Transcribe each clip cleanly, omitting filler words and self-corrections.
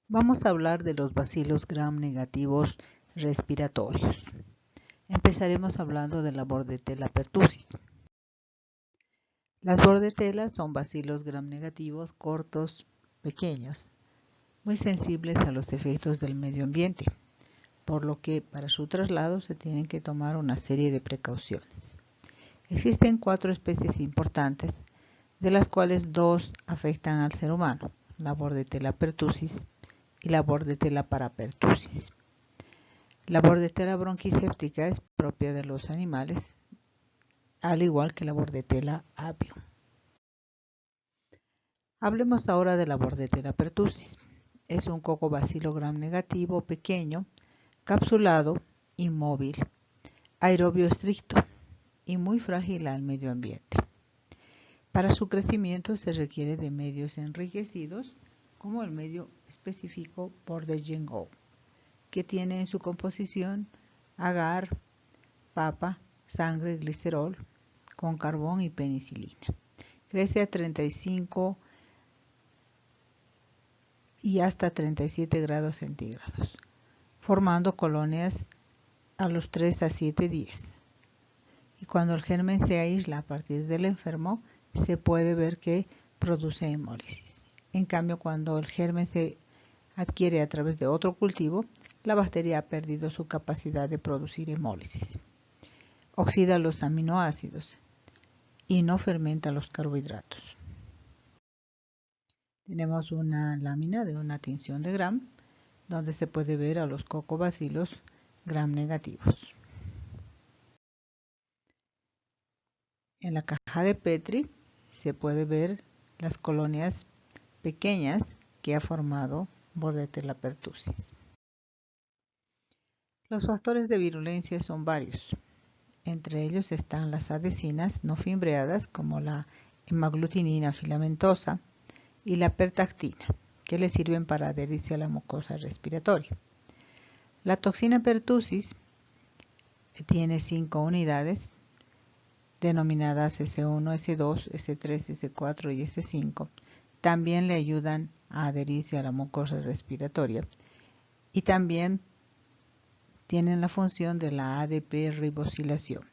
Vamos a hablar de los bacilos gram negativos respiratorios. Empezaremos hablando de la Bordetella pertussis. Las bordetelas son bacilos gram negativos cortos, pequeños, muy sensibles a los efectos del medio ambiente, por lo que para su traslado se tienen que tomar una serie de precauciones. Existen 4 especies importantes, de las cuales 2 afectan al ser humano, la Bordetella pertussis y la Bordetella parapertussis. La Bordetella bronquicéptica es propia de los animales, al igual que la Bordetella avium. Hablemos ahora de la Bordetella pertussis. Es un cocobacilo gram negativo pequeño, capsulado, inmóvil, aerobio estricto y muy frágil al medio ambiente. Para su crecimiento se requiere de medios enriquecidos, como el medio específico Bordegen-Gou, que tiene en su composición agar, papa, sangre, glicerol, con carbón y penicilina. Crece a 35 y hasta 37 grados centígrados, formando colonias a los 3 a 7 días. Y cuando el germen se aísla a partir del enfermo, se puede ver que produce hemólisis. En cambio, cuando el germen se adquiere a través de otro cultivo, la bacteria ha perdido su capacidad de producir hemólisis. Oxida los aminoácidos y no fermenta los carbohidratos. Tenemos una lámina de una tinción de gram, donde se puede ver a los cocobacilos gram negativos. En la caja de Petri se puede ver las colonias pequeñas que ha formado Bordetella pertussis. Los factores de virulencia son varios. Entre ellos están las adhesinas no fimbreadas, como la hemaglutinina filamentosa y la pertactina, que le sirven para adherirse a la mucosa respiratoria. La toxina pertussis tiene 5 unidades, denominadas S1, S2, S3, S4 y S5. También le ayudan a adherirse a la mucosa respiratoria y también tienen la función de la ADP ribosilación.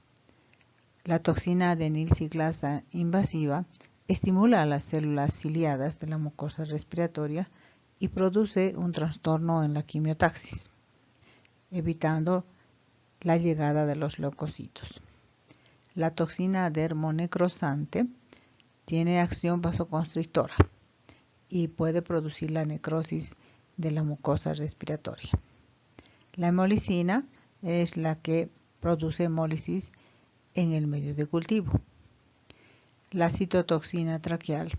La toxina adenil ciclasa invasiva estimula a las células ciliadas de la mucosa respiratoria y produce un trastorno en la quimiotaxis, evitando la llegada de los leucocitos. La toxina dermonecrosante tiene acción vasoconstrictora y puede producir la necrosis de la mucosa respiratoria. La hemolicina es la que produce hemólisis en el medio de cultivo. La citotoxina traqueal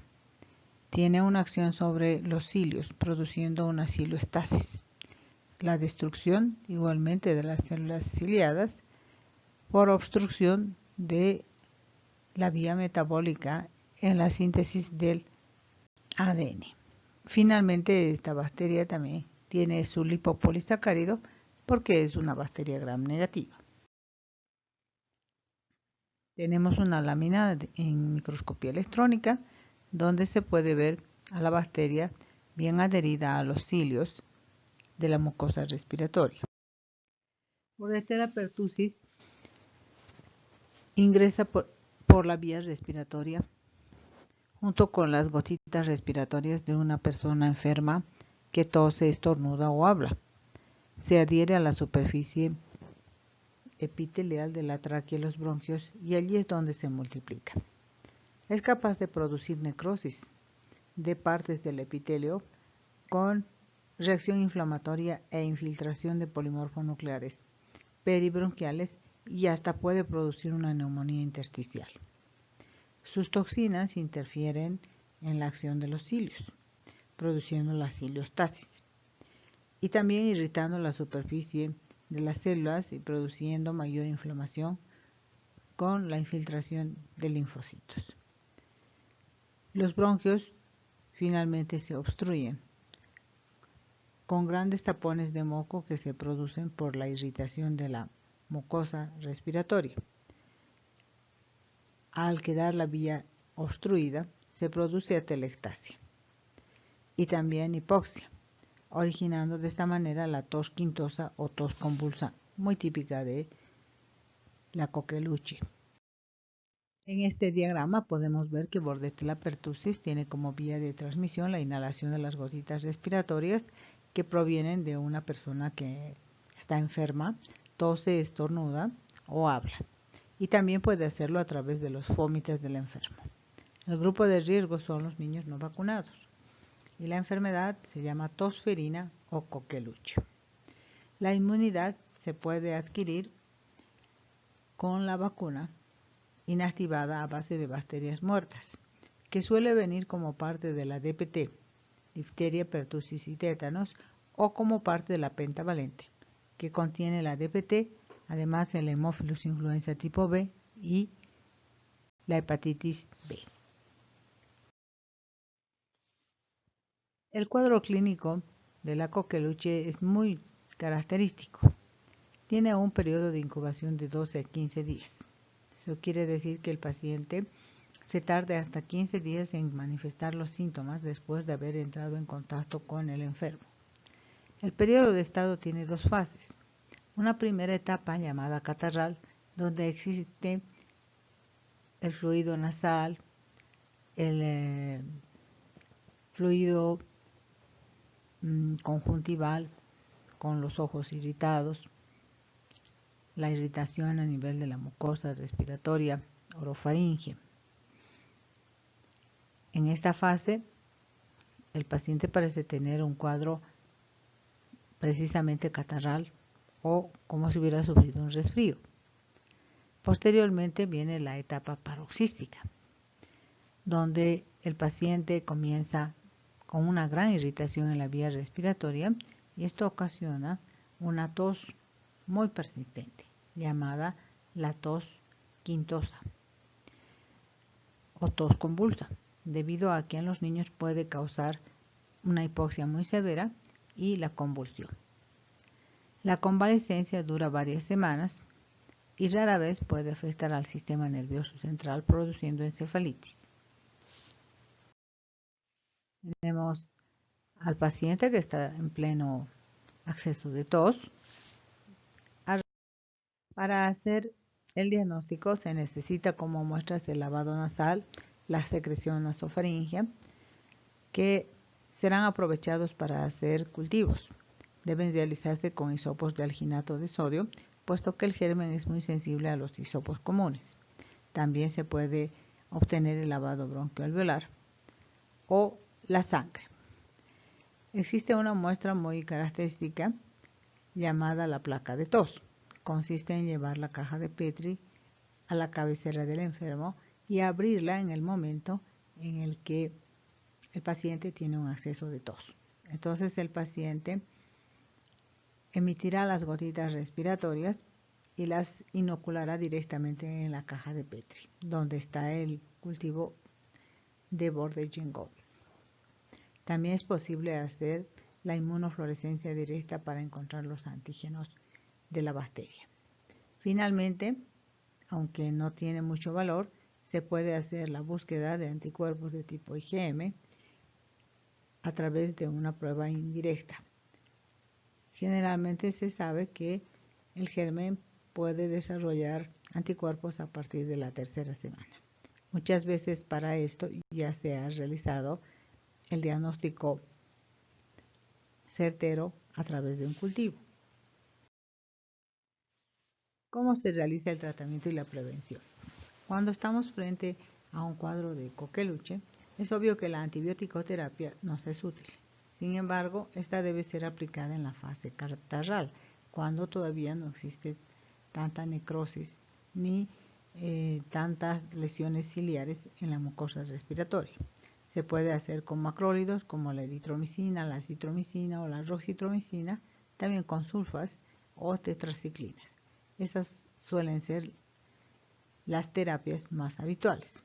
tiene una acción sobre los cilios, produciendo una ciloestasis. La destrucción igualmente de las células ciliadas por obstrucción de la vía metabólica en la síntesis del ADN. Finalmente, esta bacteria también tiene su lipopolisacárido porque es una bacteria gram negativa. Tenemos una lámina en microscopía electrónica donde se puede ver a la bacteria bien adherida a los cilios de la mucosa respiratoria. Bordetella pertussis ingresa por la vía respiratoria junto con las gotitas respiratorias de una persona enferma que tose, estornuda o habla. Se adhiere a la superficie epitelial de la tráquea y los bronquios y allí es donde se multiplica. Es capaz de producir necrosis de partes del epitelio con reacción inflamatoria e infiltración de polimorfonucleares peribronquiales y hasta puede producir una neumonía intersticial. Sus toxinas interfieren en la acción de los cilios, produciendo la ciliostasis y también irritando la superficie de las células y produciendo mayor inflamación con la infiltración de linfocitos. Los bronquios finalmente se obstruyen con grandes tapones de moco que se producen por la irritación de la mucosa respiratoria. Al quedar la vía obstruida, se produce atelectasia y también hipoxia, originando de esta manera la tos quintosa o tos convulsa, muy típica de la coqueluche. En este diagrama podemos ver que Bordetella pertussis tiene como vía de transmisión la inhalación de las gotitas respiratorias que provienen de una persona que está enferma, tose, estornuda o habla. Y también puede hacerlo a través de los vómitos del enfermo. El grupo de riesgo son los niños no vacunados. Y la enfermedad se llama tosferina o coqueluche. La inmunidad se puede adquirir con la vacuna inactivada a base de bacterias muertas, que suele venir como parte de la DPT, difteria, pertussis y tétanos, o como parte de la pentavalente, que contiene la DPT, además el Haemophilus influenza tipo B y la hepatitis B. El cuadro clínico de la coqueluche es muy característico. Tiene un periodo de incubación de 12 a 15 días. Eso quiere decir que el paciente se tarda hasta 15 días en manifestar los síntomas después de haber entrado en contacto con el enfermo. El periodo de estado tiene dos fases. Una primera etapa llamada catarral, donde existe el fluido nasal, el fluido conjuntival con los ojos irritados, la irritación a nivel de la mucosa respiratoria orofaringe. En esta fase, el paciente parece tener un cuadro precisamente catarral o como si hubiera sufrido un resfrío. Posteriormente viene la etapa paroxística, donde el paciente comienza con una gran irritación en la vía respiratoria y esto ocasiona una tos muy persistente, llamada la tos quintosa o tos convulsa, debido a que en los niños puede causar una hipoxia muy severa y la convulsión. La convalescencia dura varias semanas y rara vez puede afectar al sistema nervioso central produciendo encefalitis. Tenemos al paciente que está en pleno acceso de tos. Para hacer el diagnóstico se necesita como muestras el lavado nasal, la secreción nasofaringea, que serán aprovechados para hacer cultivos. Deben realizarse con hisopos de alginato de sodio, puesto que el germen es muy sensible a los hisopos comunes. También se puede obtener el lavado bronquialveolar o la sangre. Existe una muestra muy característica llamada la placa de tos. Consiste en llevar la caja de Petri a la cabecera del enfermo y abrirla en el momento en el que el paciente tiene un acceso de tos. Entonces el paciente emitirá las gotitas respiratorias y las inoculará directamente en la caja de Petri, donde está el cultivo de Bordetella. También es posible hacer la inmunofluorescencia directa para encontrar los antígenos de la bacteria. Finalmente, aunque no tiene mucho valor, se puede hacer la búsqueda de anticuerpos de tipo IgM a través de una prueba indirecta. Generalmente se sabe que el germen puede desarrollar anticuerpos a partir de la tercera semana. Muchas veces para esto ya se ha realizado el diagnóstico certero a través de un cultivo. ¿Cómo se realiza el tratamiento y la prevención? Cuando estamos frente a un cuadro de coqueluche, es obvio que la antibiótico-terapia nos es útil. Sin embargo, esta debe ser aplicada en la fase catarral, cuando todavía no existe tanta necrosis ni tantas lesiones ciliares en la mucosa respiratoria. Se puede hacer con macrólidos como la eritromicina, la acitromicina o la roxitromicina, también con sulfas o tetraciclinas. Esas suelen ser las terapias más habituales.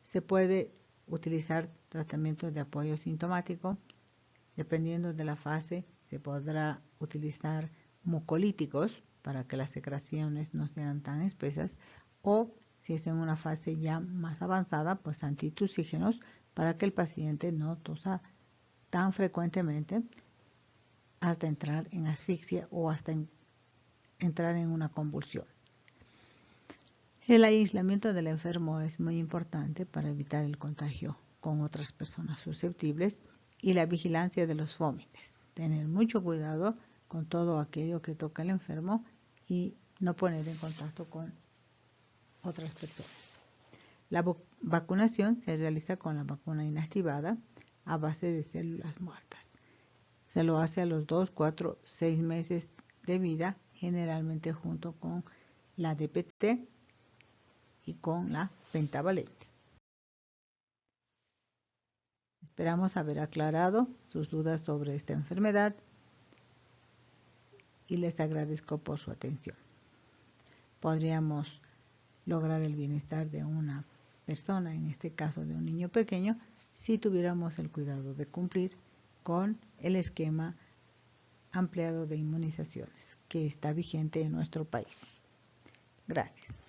Se puede utilizar tratamiento de apoyo sintomático. Dependiendo de la fase, se podrá utilizar mucolíticos para que las secreciones no sean tan espesas, o si es en una fase ya más avanzada, pues antitusígenos para que el paciente no tosa tan frecuentemente hasta entrar en asfixia o hasta entrar en una convulsión. El aislamiento del enfermo es muy importante para evitar el contagio con otras personas susceptibles y la vigilancia de los vómitos. Tener mucho cuidado con todo aquello que toca al enfermo y no poner en contacto con otras personas. La vacunación se realiza con la vacuna inactivada a base de células muertas. Se lo hace a los 2, 4, 6 meses de vida, generalmente junto con la DPT y con la pentavalente. Esperamos haber aclarado sus dudas sobre esta enfermedad y les agradezco por su atención. Podríamos lograr el bienestar de una persona, en este caso de un niño pequeño, si tuviéramos el cuidado de cumplir con el esquema ampliado de inmunizaciones que está vigente en nuestro país. Gracias.